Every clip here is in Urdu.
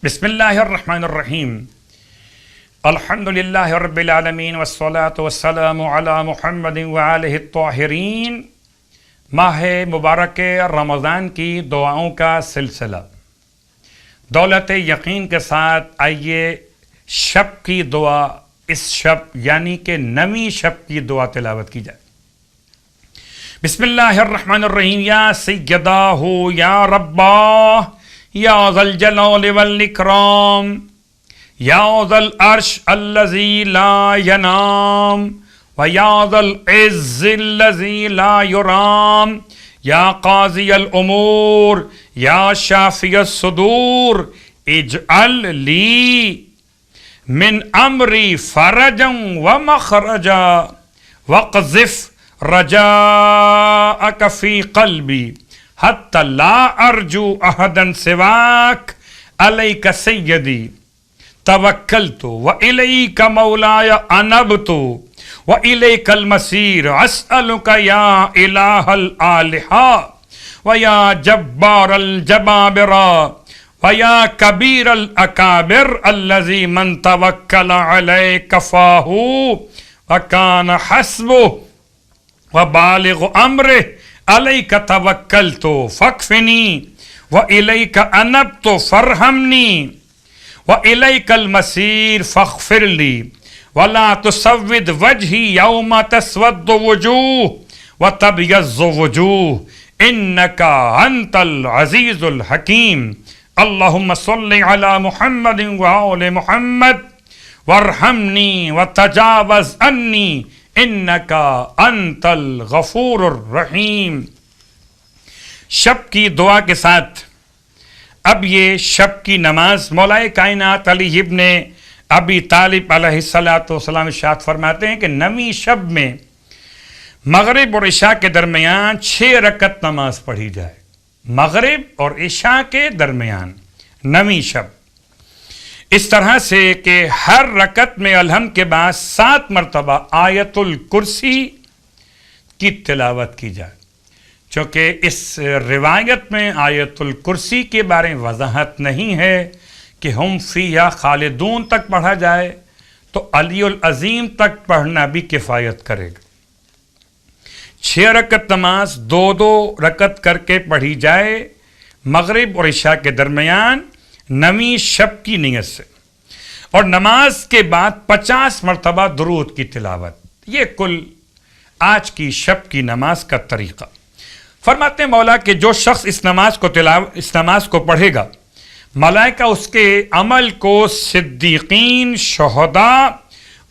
بسم اللہ الرحمن الرحیم الحمدللہ رب العالمین والصلاة والسلام علی محمد وآلہ الطاہرین۔ ماہ مبارک رمضان کی دعاؤں کا سلسلہ، دولت یقین کے ساتھ آئیے شب کی دعا، اس شب یعنی کہ نویں شب کی دعا تلاوت کی جائے۔ بسم اللہ الرحمن الرحیم۔ یا سیداہ یا رباہ یا ذا الجلال والاکرام یا ذا العرش الذی لا ینام ویا ذا العز الذی لا یرام یا قاضی الامور یا شافی الصدور اجعل لی من امری فرجا ومخرجا وقذف رجاءک فی قلبی حتی لا ارجو احدا سواک علیک سیدی توکلت والیک مولاي انبت والیک المصیر اسألک یا الہ الآلہة ویا جبار الجبابر ویا کبیر الاکابر الذی من توکل علیک کفاہ وکان حسبہ وبالغ امرہ علیک توکلت فاکفنی والیک انبت فارحمنی والیک المصیر فاغفر لی ولا تسود وجہی یوم تسود وجوہ وتبیض وجوہ انک انت العزیز الحکیم۔ اللہم صل علی محمد وآل محمد وارحمنی وتجاوز عنی انکا انت الغفور الرحیم۔ شب کی دعا کے ساتھ اب یہ شب کی نماز مولائے کائنات علی ابن ابی طالب علیہ السلام ارشاد فرماتے ہیں کہ نویں شب میں مغرب اور عشاء کے درمیان 6 رکعت نماز پڑھی جائے۔ مغرب اور عشاء کے درمیان نویں شب، اس طرح سے کہ ہر رکعت میں الحمد کے بعد 7 مرتبہ آیت الکرسی کی تلاوت کی جائے۔ چونکہ اس روایت میں آیت الکرسی کے بارے میں وضاحت نہیں ہے کہ ہم فیہا خالدون تک پڑھا جائے تو علی العظیم تک پڑھنا بھی کفایت کرے گا۔ 6 رکعت نماز 2 رکعت کر کے پڑھی جائے مغرب اور عشاء کے درمیان نویں شب کی نیت سے، اور نماز کے بعد 50 مرتبہ درود کی تلاوت۔ یہ کل آج کی شب کی نماز کا طریقہ۔ فرماتے ہیں مولا کہ جو شخص اس نماز کو پڑھے گا، ملائکہ اس کے عمل کو صدیقین، شہداء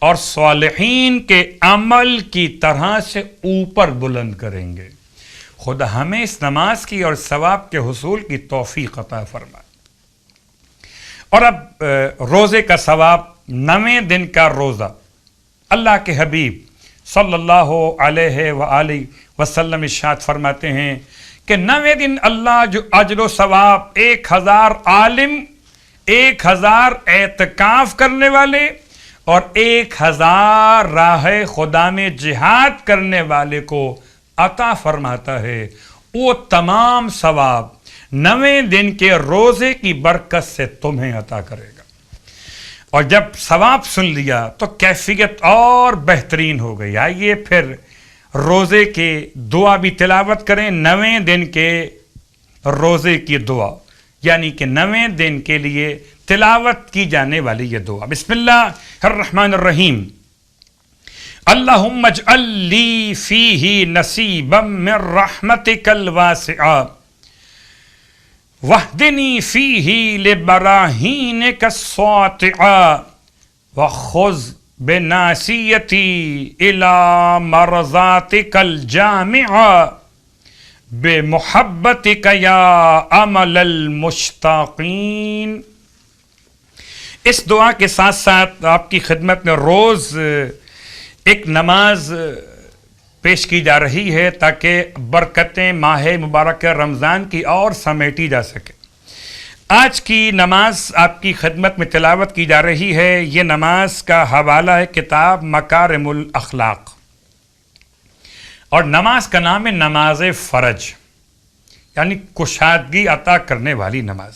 اور صالحین کے عمل کی طرح سے اوپر بلند کریں گے۔ خدا ہمیں اس نماز کی اور ثواب کے حصول کی توفیق عطا فرمائے۔ اور اب روزے کا ثواب، 9ویں دن کا روزہ۔ اللہ کے حبیب صلی اللہ علیہ وآلہ وسلم ارشاد فرماتے ہیں کہ 9ویں دن اللہ جو اجر و ثواب 1000 عالم، 1000 اعتکاف کرنے والے اور 1000 راہ خدا میں جہاد کرنے والے کو عطا فرماتا ہے، وہ تمام ثواب 9ویں دن کے روزے کی برکت سے تمہیں عطا کرے گا۔ اور جب ثواب سن لیا تو کیفیت اور بہترین ہو گئی۔ آئیے پھر روزے کے دعا بھی تلاوت کریں، 9ویں دن کے روزے کی دعا، یعنی کہ 9ویں دن کے لیے تلاوت کی جانے والی یہ دعا۔ بسم اللہ الرحمن الرحیم۔ اللہم اجعل لی فیہ نصیبا من رحمتک الواسعہ وَاهْدِنِي فِيهِ لِبَرَاهِينِكَ السَّاطِعَةِ وَخُذْ بِنَاصِيَتِي إِلَى مَرْضَاتِكَ الْجَامِعَةِ بِمُحَبَّتِكَ يَا أَمَلَ الْمُشْتَاقِينَ۔ اس دعا کے ساتھ ساتھ آپ کی خدمت میں روز ایک نماز پیش کی جا رہی ہے تاکہ برکتیں ماہ مبارک رمضان کی اور سمیٹی جا سکے۔ آج کی نماز آپ کی خدمت میں تلاوت کی جا رہی ہے۔ یہ نماز کا حوالہ ہے کتاب مکارم الاخلاق، اور نماز کا نام ہے نماز فرج، یعنی کشادگی عطا کرنے والی نماز۔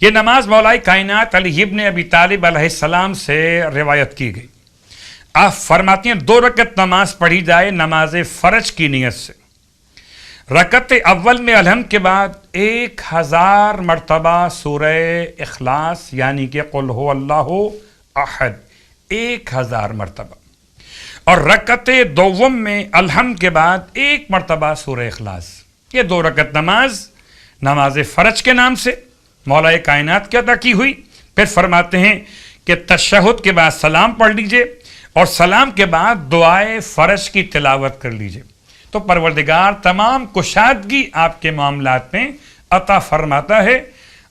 یہ نماز مولا کائنات علی ابن ابی طالب علیہ السلام سے روایت کی گئی. آپ فرماتی ہیں 2 رکعت نماز پڑھی جائے نماز فرض کی نیت سے. رکعت اول میں الحمد کے بعد 1000 مرتبہ سورہ اخلاص یعنی کہ قل هو اللہ احد 1000 مرتبہ، اور رکعت دوم میں الحمد کے بعد 1 مرتبہ سورہ اخلاص. یہ 2 رکعت نماز فرض کے نام سے مولا کائنات کی عطا کی ہوئی. پھر فرماتے ہیں کہ تشہد کے بعد سلام پڑھ لیجئے اور سلام کے بعد دعائے فرض کی تلاوت کر لیجئے. تو پروردگار تمام کشادگی آپ کے معاملات میں عطا فرماتا ہے،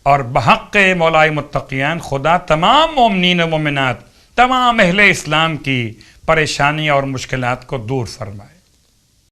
اور بحق مولا متقیان خدا تمام مومنین و مومنات، تمام اہل اسلام کی پریشانی اور مشکلات کو دور فرمائے.